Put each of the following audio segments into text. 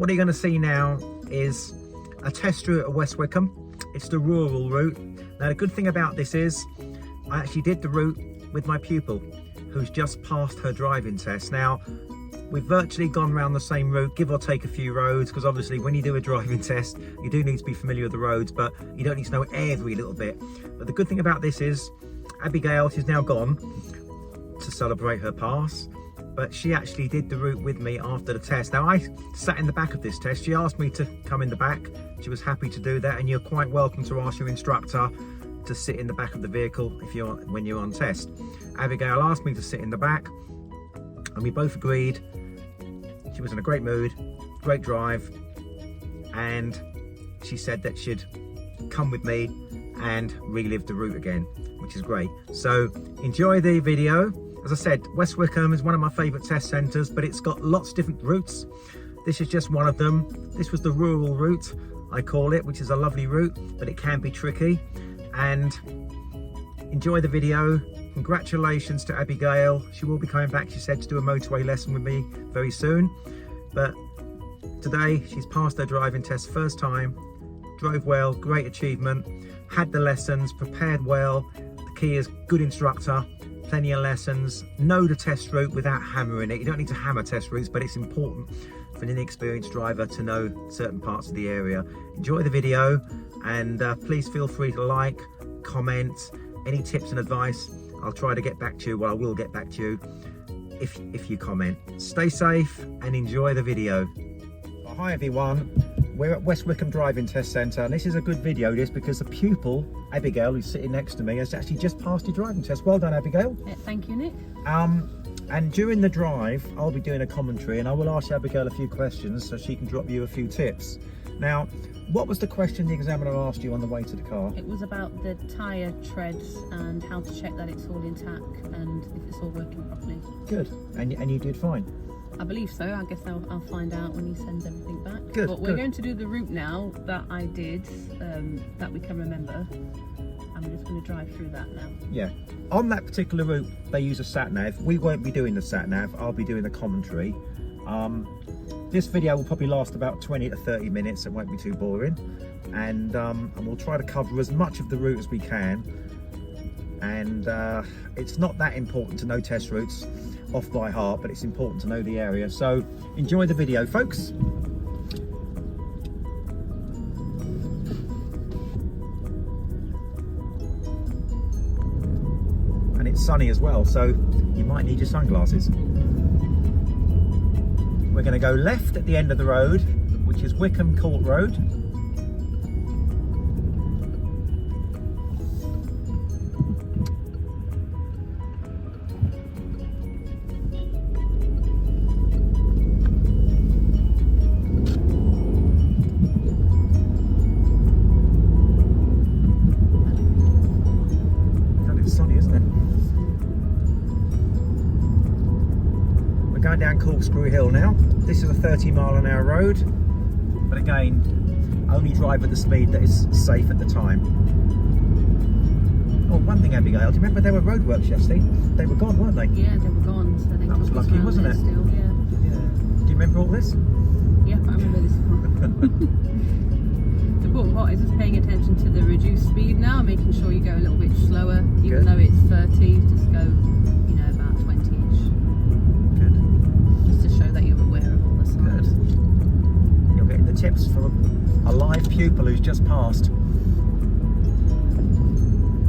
What you're going to see now is a test route at Westwickham. It's the rural route. Now the good thing about this is I actually did the route with my pupil who's just passed her driving test. Now we've virtually gone around the same route, give or take a few roads, because obviously when you do a driving test you do need to be familiar with the roads, but you don't need to know every little bit. But the good thing about this is Abigail, she's now gone to celebrate her pass, but she actually did the route with me after the test. Now I sat in the back of this test. She asked me to come in the back. She was happy to do that, and you're quite welcome to ask your instructor to sit in the back of the vehicle when you're on test. Abigail asked me to sit in the back and we both agreed. She was in a great mood, great drive, and she said that she'd come with me and relive the route again, which is great. So enjoy the video. As I said, Westwickham is one of my favourite test centres, but it's got lots of different routes. This is just one of them. This was the rural route, I call it, which is a lovely route, but it can be tricky. And enjoy the video. Congratulations to Abigail. She will be coming back, she said, to do a motorway lesson with me very soon. But today she's passed her driving test first time, drove well, great achievement, had the lessons, prepared well. The key is good instructor, plenty of lessons, know the test route without hammering it. You don't need to hammer test routes, but it's important for an inexperienced driver to know certain parts of the area. Enjoy the video, and please feel free to like, comment, any tips and advice. I'll try to get back to you. Well, I will get back to you if you comment. Stay safe and enjoy the video. Well, hi everyone, we're at Westwickham Driving Test Centre, and this is a good video because the pupil, Abigail, who's sitting next to me, has actually just passed your driving test. Well done, Abigail. Thank you, Nick. And during the drive, I'll be doing a commentary and I will ask Abigail a few questions so she can drop you a few tips. Now, what was the question the examiner asked you on the way to the car? It was about the tyre treads and how to check that it's all intact and if it's all working properly. Good. And you did fine? I believe so. I guess I'll find out when he sends everything back. Good. But we're going to do the route now that I did, that we can remember. And we're just going to drive through that now. Yeah. On that particular route, they use a sat-nav. We won't be doing the sat-nav. I'll be doing the commentary. This video will probably last about 20 to 30 minutes. It won't be too boring. And we'll try to cover as much of the route as we can. And it's not that important to know test routes off by heart, but it's important to know the area. So enjoy the video, folks. And it's sunny as well, so you might need your sunglasses. We're going to go left at the end of the road, which is Wickham Court Road. It's sunny, isn't it? We're going down Corkscrew Hill now. This is a 30-mile-an-hour road, but again, only drive at the speed that is safe at the time. Oh, one thing, Abigail, do you remember there were roadworks yesterday? They were gone, weren't they? Yeah, they were gone. So they that was lucky, wasn't it? Still, yeah. Do you remember all this? Yeah, I remember this one. The important part is just paying attention to the reduced speed now, making sure you go a little bit slower, even though it's 30, just go, you know, about 20-ish. Good. Just to show that you're aware of all the signs. Good. You're getting the tips from a live pupil who's just passed.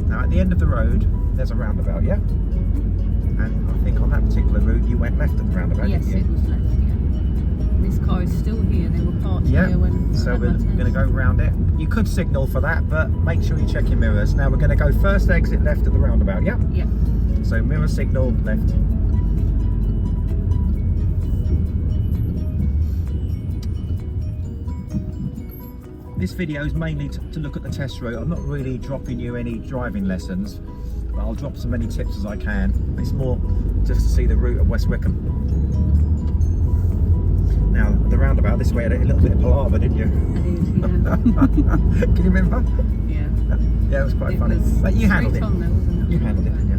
Now at the end of the road, there's a roundabout, yeah? And I think on that particular route, you went left at the roundabout, yes, didn't you? It was left, yeah. This car is still here. They were parked here when so we're going to go round it. You could signal for that, but make sure you check your mirrors. Now we're going to go first exit left at the roundabout, yeah? Yeah. So mirror signal left. This video is mainly to look at the test route. I'm not really dropping you any driving lessons, but I'll drop as many tips as I can. It's more just to see the route of Westwickham. Now, the roundabout, this way had a little bit of palaver, didn't you? I did, yeah. Can you remember? Yeah. Yeah, it was quite funny. But you handled it. On there, wasn't it? You handled it, yeah.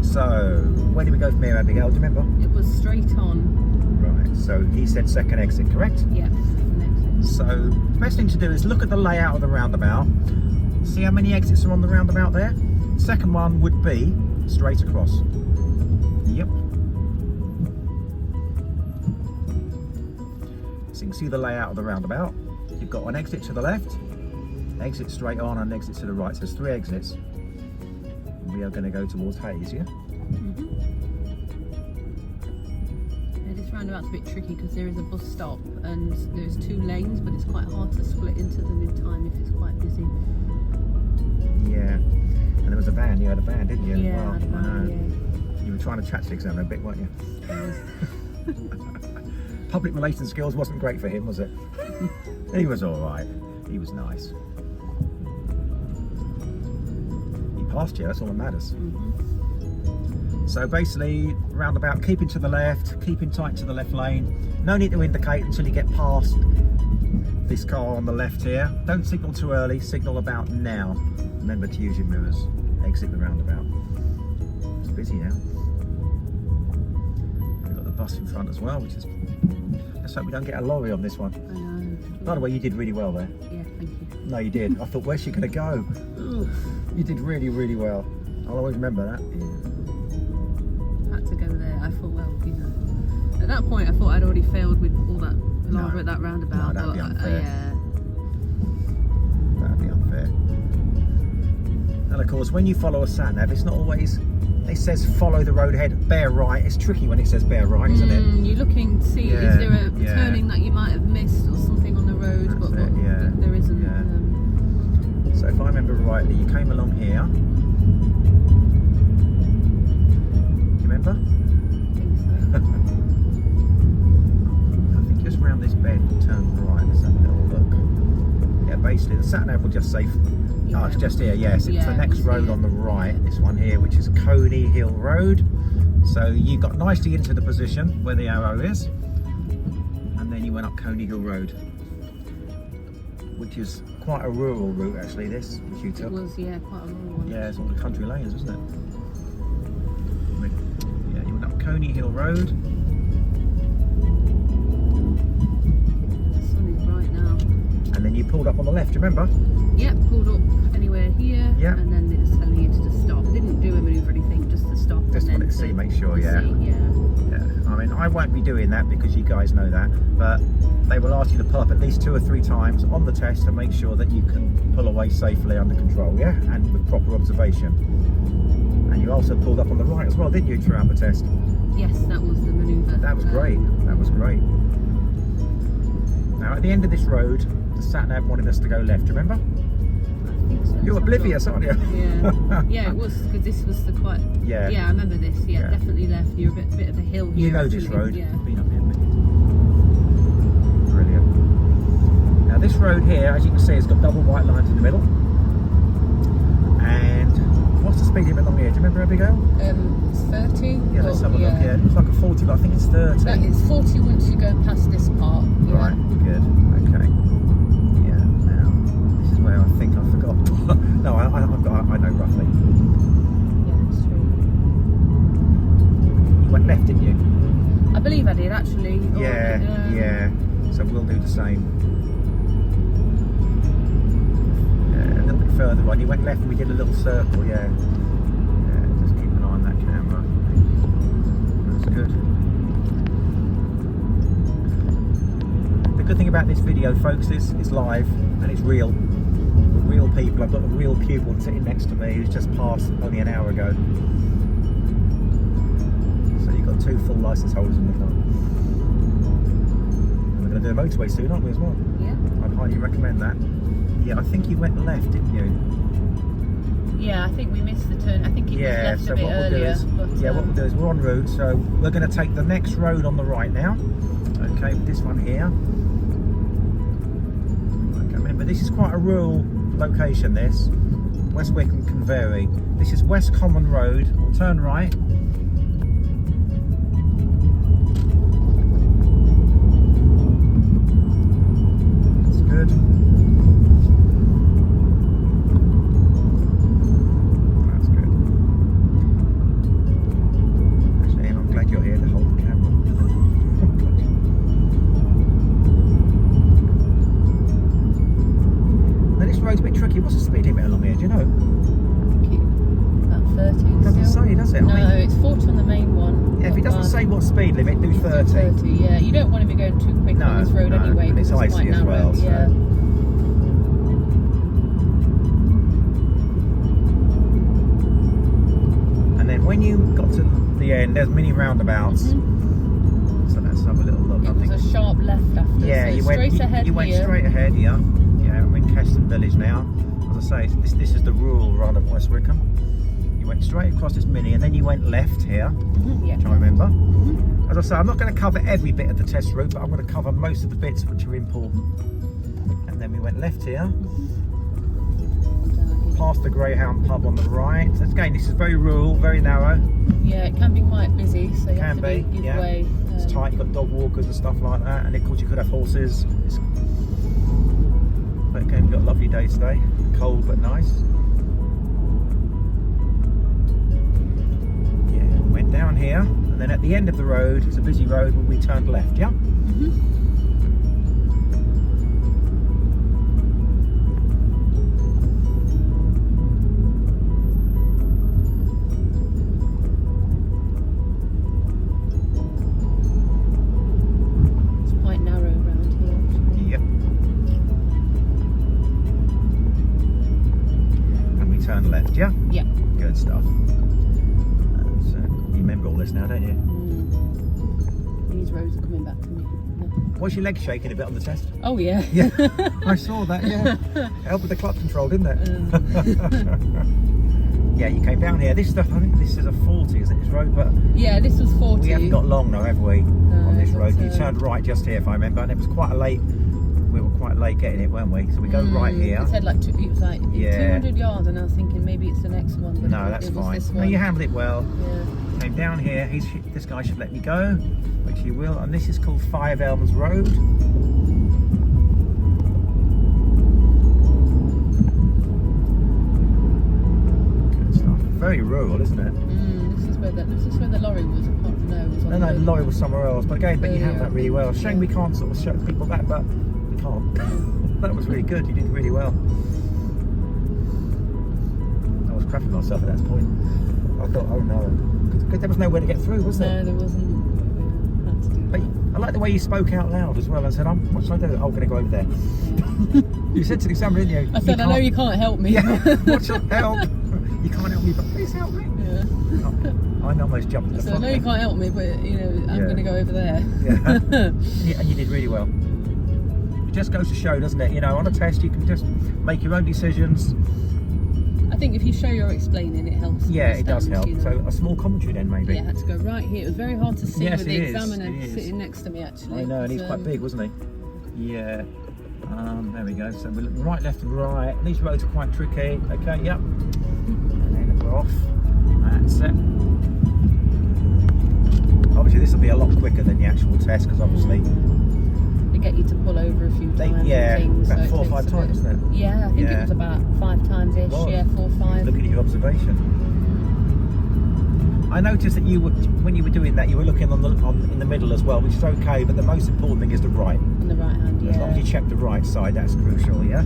So, where did we go from here, Abigail? Do you remember? It was straight on. Right. Right, so he said second exit, correct? Yeah, second exit. So best thing to do is look at the layout of the roundabout. See how many exits are on the roundabout there? Second one would be straight across. Yep. So you can see the layout of the roundabout. You've got an exit to the left, exit straight on, and exit to the right. So there's 3 exits. We are going to go towards Hayes, yeah? Yeah, this roundabout's a bit tricky because there is a bus stop and there's 2 lanes, but it's quite hard to split into them in time if it's quite busy. Yeah. And there was a van. You had a van, didn't you? Yeah, Well, I had a van, I know. yeah. You were trying to chat to the examiner a bit, weren't you? Public relations skills wasn't great for him, was it? He was all right. He was nice. He passed you, that's all that matters. So basically, roundabout, keeping to the left, keeping tight to the left lane. No need to indicate until you get past this car on the left here. Don't signal too early, signal about now. Remember to use your mirrors. Exit the roundabout. It's busy now. We've got the bus in front as well, which is... Let's hope we don't get a lorry on this one. I know. By the way, you did really well there. Yeah, thank you. No, you did. I thought, where's she going to go? You did really, really well. I'll always remember that. Yeah. Had to go there. I thought, well, you know, at that point, I thought I'd already failed with all that lava at that roundabout. No, that'd be unfair. Yeah. That'd be unfair. And of course, when you follow a sat nav, it's not always. It says follow the road ahead, bear right. It's tricky when it says bear right, isn't it? You're looking to see Yeah, is there a turning that you might have missed or something on the road, That's but it, yeah. there isn't. Yeah. So if I remember rightly, you came along here. Do you remember? I think so. I think just round this bend, turn right. Let's have a little look. Yeah, basically the sat nav will just say. Oh, it's just here, yes. It's the next road on the right, this one here, which is Coney Hill Road. So you got nicely into the position where the arrow is, and then you went up Coney Hill Road, which is quite a rural route actually, this, which you took. It was, yeah, quite a rural one. Yeah, it's all the country lanes, isn't it? Yeah, you went up Coney Hill Road. The sun is bright now. And then you pulled up on the left, do you remember? Yep, pulled up anywhere here, Yeah. and then it was telling you to stop. Didn't do a manoeuvre or anything, just to stop. Just and wanted to then see, make sure, see, yeah. I mean, I won't be doing that because you guys know that, but they will ask you to pull up at least 2 or 3 times on the test to make sure that you can pull away safely under control, yeah, and with proper observation. And you also pulled up on the right as well, didn't you, throughout the test? Yes, that was the manoeuvre. That was great. That was great. Now, at the end of this road, the sat nav wanted us to go left. Do you remember? I think so. You're oblivious, aren't you? Yeah, yeah, it was because this was the quite. Yeah. Yeah, I remember this. Yeah, Yeah. definitely left. You're a bit of a hill here. You know this actually. road. Yeah. Been up here, haven't you? Brilliant. Now this road here, as you can see, has got double white lines in the middle. And what's the speed limit along here? Do you remember, Abigail? It's 30. Yeah, let's have a look here. It looks like a 40, but I think it's 30. That is 40 once you go past this part. Yeah. Right, good. Okay. Yeah, now, this is where I think I forgot. No, I know roughly. Yeah, it's true. You went left, didn't you? I believe I did actually. Yeah. So we'll do the same. Yeah, a little bit further on. You went left and we did a little circle, yeah. Yeah, just keep an eye on that camera. That's good. The good thing about this video, folks, is it's live and it's real. With real people. I've got a real pupil sitting next to me who's just passed only an hour ago. So you've got 2 full licence holders in the car. And we're going to do a motorway soon, aren't we, as well? Yeah. I'd highly recommend that. Yeah, I think you went left, didn't you? Yeah, I think we missed the turn. I think it was left a bit earlier. What we'll do is we're en route, so we're going to take the next road on the right now. Okay, this one here. Okay, remember this is quite a rural location. This Westwickham can vary. This is West Common Road. We'll turn right. That's good. That's good. Actually, I'm glad you're here to hold the camera. road's a bit tricky. What's the speed limit along here? Do you know? About 30. It doesn't say, does it? No, I mean, it's 40 on the main one. yeah, if it doesn't say what speed limit, do 30. 30, yeah. You don't want to be going too quick No, on this road no, anyway. and it's because icy quite as narrow. well, so. Yeah. And then when you got to the end, there's mini roundabouts. So let's have a little look. It was a sharp left after. Yeah, so you went straight ahead you went here. straight ahead here. Yeah, we're in Keston Village now. As I say, this is the rural run of West Wickham. You went straight across this mini, and then you went left here, Yeah. which I remember. As I say, I'm not going to cover every bit of the test route, but I'm going to cover most of the bits which are important. And then we went left here, past the Greyhound pub on the right. Again, this is very rural, very narrow. Yeah, it can be quite busy, so you have to give yeah. way. It's tight. You've got dog walkers and stuff like that, and of course you could have horses. But again, we've got a lovely day today. Cold but nice. Yeah, went down here, and then at the end of the road, it's a busy road, when we turned left, yeah? It's quite narrow around here. Yep. And we turned left, yeah? Yeah. Good stuff. So, you remember all this now, don't you? These roads are coming back to me. Was your leg shaking a bit on the test? Oh yeah. Yeah, I saw that, yeah. Helped with the clutch control, didn't it? Yeah, you came down here. This stuff, I think this is a 40, isn't it, this road? But Yeah, this was 40. we haven't got long now, have we, on this but, road? You turned right just here, if I remember, and it was quite a late, we were quite late getting it, weren't we? So we go right here. It said like it was like Yeah. 200 yards, and I was thinking maybe it's the next one. But No, it that's was fine. This No, one. you handled it well. Yeah. Came down here, this guy should let me go, which he will, and this is called Five Elms Road. Good stuff. Very rural, isn't it? This is where the lorry was. I can't know. It was on No, the lorry was somewhere else, but again, but you handled that really well. Shame we can't sort of show people that, but we can't. That was really good, you did really well. I was crapping myself at that point. I thought, oh no, because there was nowhere to get through, was there? No, there wasn't. Had to do But I like the way you spoke out loud as well and said, what should I do? Oh, I'm going to go over there. You said to the examiner, didn't you? I said, I know you can't help me. Yeah, what should help? You can't help me, but please help me. Yeah. Oh, I almost jumped in the So I front. know you can't help me, but you know, I'm Yeah. going to go over there. Yeah, and you did really well. It just goes to show, doesn't it? You know, on a test, you can just make your own decisions. I think if you show you're explaining, it helps. Yeah, it does help. You know. So a small commentary then, maybe. Yeah, I had to go right here. It was very hard to see Yes, with the it is, examiner it is. sitting next to me, actually. I know, and he's quite big, wasn't he? Yeah. There we go. So we're looking right, left, and right. These roads are quite tricky. Okay, yep. And then we're off. That's it. Obviously, this will be a lot quicker than the actual test because obviously. They get you to pull over a few times. Yeah, and things, about so 4 or it 5 takes a times, bit. isn't it? Yeah, I think Yeah. it was about 5 times ish. Was. Yeah, 4 or 5. Looking at your observation. I noticed that you were, when you were doing that, you were looking in the middle as well, which is okay. But the most important thing is the right. On the right hand, yeah. As long as you check the right side, that's crucial. Yeah.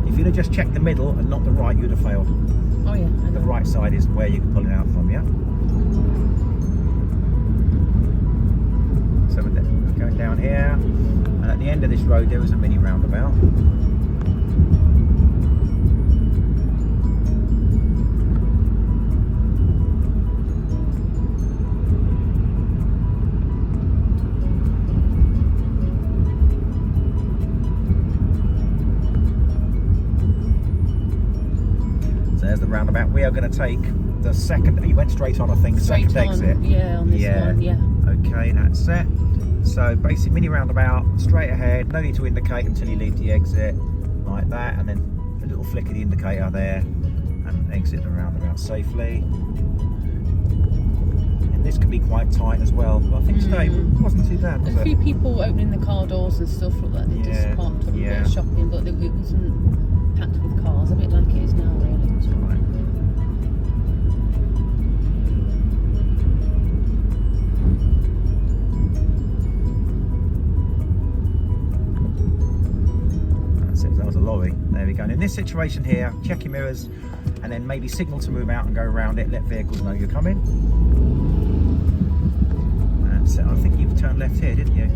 If you'd have just checked the middle and not the right, you'd have failed. Oh yeah. I know. The right side is where you're pulling out from. Yeah. So we're going down here, and at the end of this road there was a mini roundabout. So there's the roundabout. We are going to take the second. You went straight on, I think. Straight second on, exit. yeah, on this one, yeah. Okay, that's it. So basically mini roundabout, straight ahead, no need to indicate until you leave the exit, like that, and then a little flick of the indicator there, and exit the roundabout safely. And this can be quite tight as well, but I think today it wasn't too bad, was A few it? people opening the car doors and stuff like that. They Yeah, just parked on a bit yeah. of shopping, but it wasn't packed with cars, a bit like it is now, really. That's right. That's it. That was a lorry. There we go. And in this situation here, check your mirrors and then maybe signal to move out and go around it. Let vehicles know you're coming. That's it. I think you've turned left here, didn't you?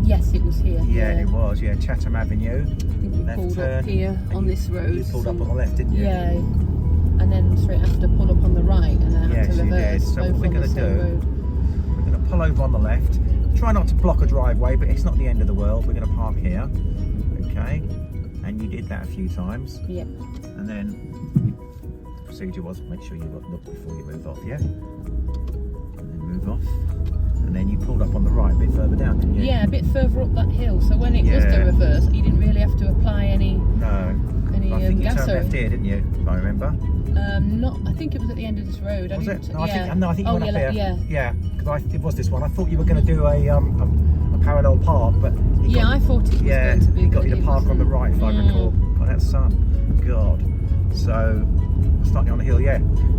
Yes, it was here. Yeah, it was. Yeah, Chatham Avenue. I think we Left pulled turn. up here on this road. You pulled up on the left, didn't you? Yeah, and then straight after pull up on the right, and then Yes, had to you reverse. did. So both what we're on the going to same do, road. we're going to pull over on the left. Try not to block a driveway, but it's not the end of the world. We're going to park here. Okay. And you did that a few times. Yeah. And then the procedure was make sure you look before you move off, yeah? And then move off. And then you pulled up on the right a bit further down, didn't you? Yeah, a bit further up that hill. So when it was the reverse, you didn't really have to apply any I think you turned gasoline. left here, didn't you? If I remember. Not. I think it was at the end of this road. Was it? No, Yeah. I think you went up here. Yeah. Yeah, because it was this one. I thought you were going to do a parallel park, but I thought it was going to be. he got you to park on the right, if I recall. Oh, that's sun. God. So, starting on the hill, yeah.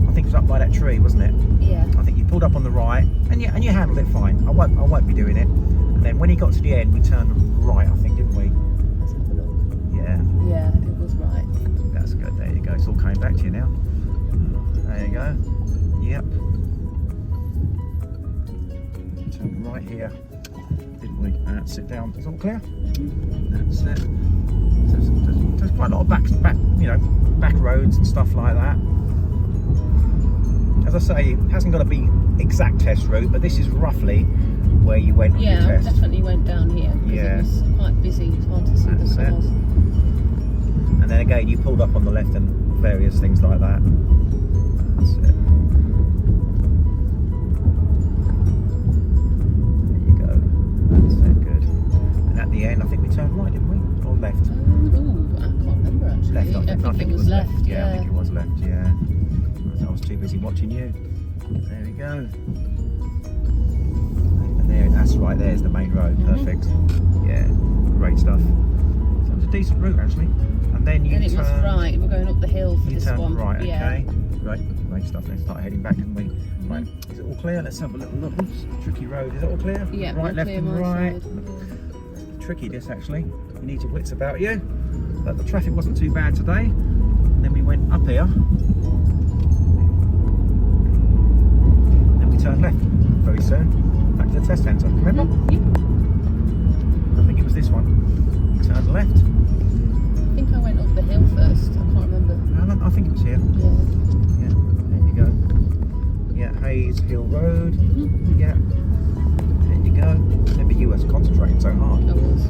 I think it was up by that tree, wasn't it? Yeah. I think you pulled up on the right, and you handled it fine. I won't be doing it. And then when he got to the end, we turned right, I think, didn't we? Let's have a look. Yeah. Yeah, it was right. That's good. There you go. It's all coming back to you now. There you go. Yep. Turn right here, didn't we? That's it down. Is all clear? That's it. There's quite a lot of back roads and stuff like that. As I say, it hasn't got to be exact test route, but this is roughly where you went on your Yeah, I test. definitely went down here because it was quite busy. It's hard to see the stars. And then again, you pulled up on the left and various things like that. That's it. There you go. That's it. Good. And at the end, I think we turned right, didn't we? Or left? I can't remember actually. Left, I think it was left. Yeah. I think it was left. Yeah. I was too busy watching you. There we go. And there, that's right. There's the main road. Perfect. Yeah. Great stuff. So it's a decent route actually. And then you And it was right. We're going up the hill for this one. You turned right. Yeah. Okay. Great stuff. Let's start heading back, didn't we? Right. Is it all clear? Let's have a little look. Oops. Tricky road. Is it all clear? Yeah. Right, left, clear and my right. side. Tricky this actually. You need your wits about you. But the traffic wasn't too bad today. And then we went up here. Then we turned left very soon. Back to the test centre. Remember? Yeah. I think it was this one. We turned left. I think I went up the hill first. I can't remember. I think it was here. Yeah. Yeah. There you go. Yeah. Hayes Hill Road. Yeah. There you go. Remember, you was concentrating so hard. I was.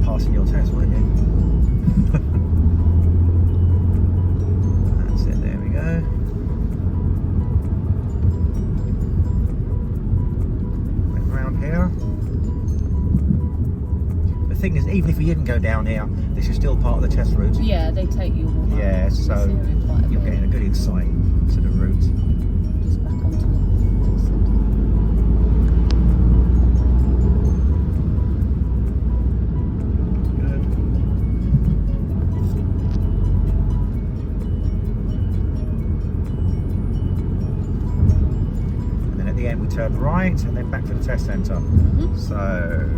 Passing your test, weren't you? That's it, there we go. Went round here. The thing is, even if you didn't go down here, this is still part of the test route. Yeah, they take you all around. Yeah, so you're getting a good insight to the route. Just back onto it. We turned right and then back to the test centre. So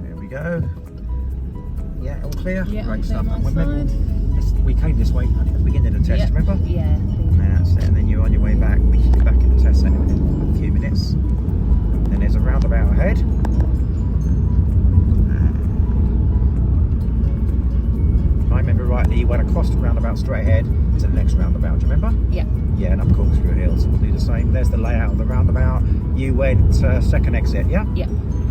there we go. Yeah, all clear. Yeah, great clear stuff. my And side. we came this way at the beginning of the test, remember? Yeah. That's it. And then you're on your way back. We should be back at the test centre within a few minutes. Then there's a roundabout ahead. I remember rightly, you went across the roundabout straight ahead to the next roundabout, do you remember? Yeah. Yeah, and up Corkscrew Hill, so we'll do the same. There's the layout of the roundabout. You went second exit, yeah? Yeah.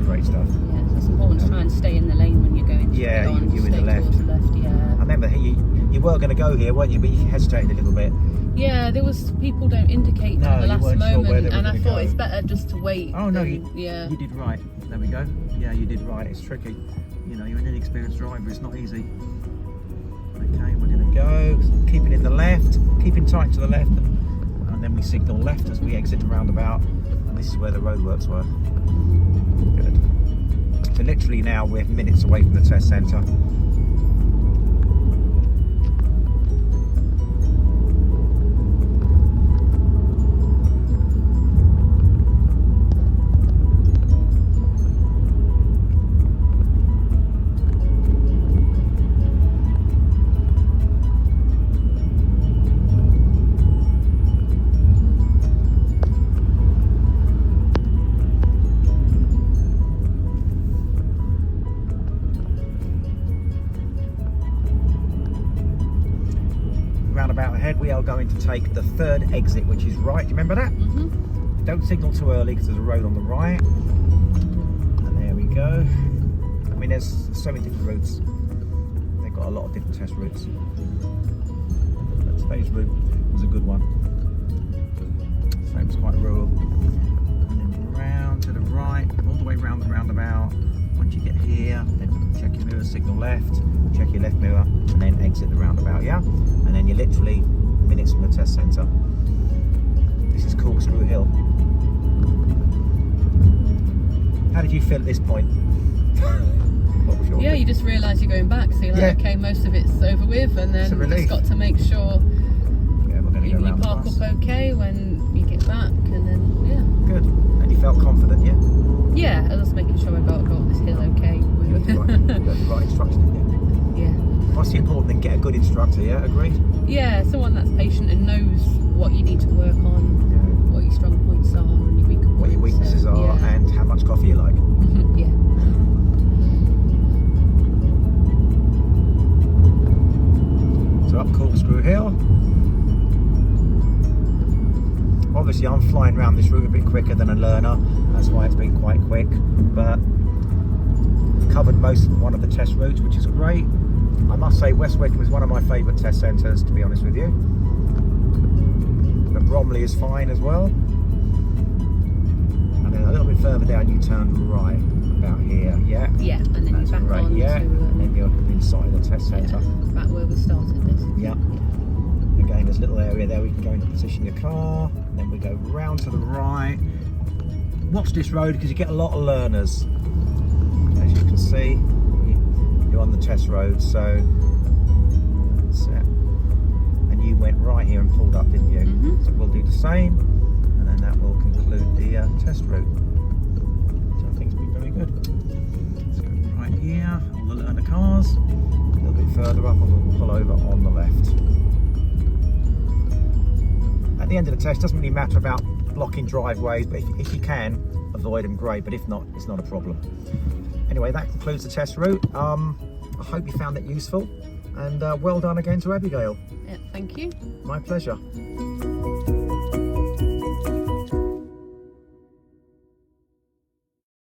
Great stuff. Yeah, so it's important to try and stay in the lane when you're going Yeah, on. you in the stay left. towards the left, yeah. I remember you were going to go here, weren't you? But you hesitated a little bit. Yeah, there was people don't indicate No, till the you last weren't sure moment, where they were and I gonna thought go. it's better just to wait. Oh no, than, you did right. There we go. Yeah, you did right. It's tricky. You know, you're an inexperienced driver. It's not easy. Okay, we're going to go. Keep it in the left. Keeping tight to the left, and then we signal left as we exit the roundabout. And this is where the roadworks were. Good. So literally now we're minutes away from the test centre. are going to take the third exit, which is right. Do you remember that? Don't signal too early because there's a road on the right. And there we go. I mean, there's so many different routes. They've got a lot of different test routes. But today's route was a good one. So it was quite rural. And then round to the right, all the way round the roundabout. Once you get here, then check your mirror, signal left, check your left mirror, and then exit the roundabout, yeah? And then you're literally minutes from the test centre. This is Corkscrew Hill. How did you feel at this point? What was your Yeah, thing? you just realise you're going back, so you're like, okay, most of it's over with, and then you just got to make sure we're going to go you round the park bus. up okay when you get back, and then, yeah. Good. And you felt confident, yeah? Yeah, I was just making sure I got up this hill okay. You got the right instruction, didn't you? Yeah. What's the important thing? Get a good instructor, yeah? Agreed? Yeah, someone that's patient and knows what you need to work on, what your strong points are, and your weaker points. What your weaknesses so, are, yeah. and how much coffee you like. Yeah. So up Corkscrew Hill. Obviously I'm flying around this route a bit quicker than a learner, that's why it's been quite quick, but I've covered one of the test routes, which is great. I must say Westwickham is one of my favourite test centres, to be honest with you. But Bromley is fine as well. And then a little bit further down you turn right, about here, yeah? Yeah, and then That's you're back great, on yeah. to... and then you're inside the test centre. back where we started this. Yeah. Again, there's a little area there we can go into position your car, and then we go round to the right. Watch this road because you get a lot of learners. As you can see, you're on the test road, so that's it. And you went right here and pulled up, didn't you? So we'll do the same, and then that will conclude the test route. So I think it's been very good. Let's go right here, all the learner cars. A little bit further up, and we'll pull over on the left. At the end of the test, doesn't really matter about blocking driveways, but if you can avoid them, great, but if not, it's not a problem. Anyway, that concludes the test route. I hope you found that useful, and well done again to Abigail. Yeah, thank you. My pleasure.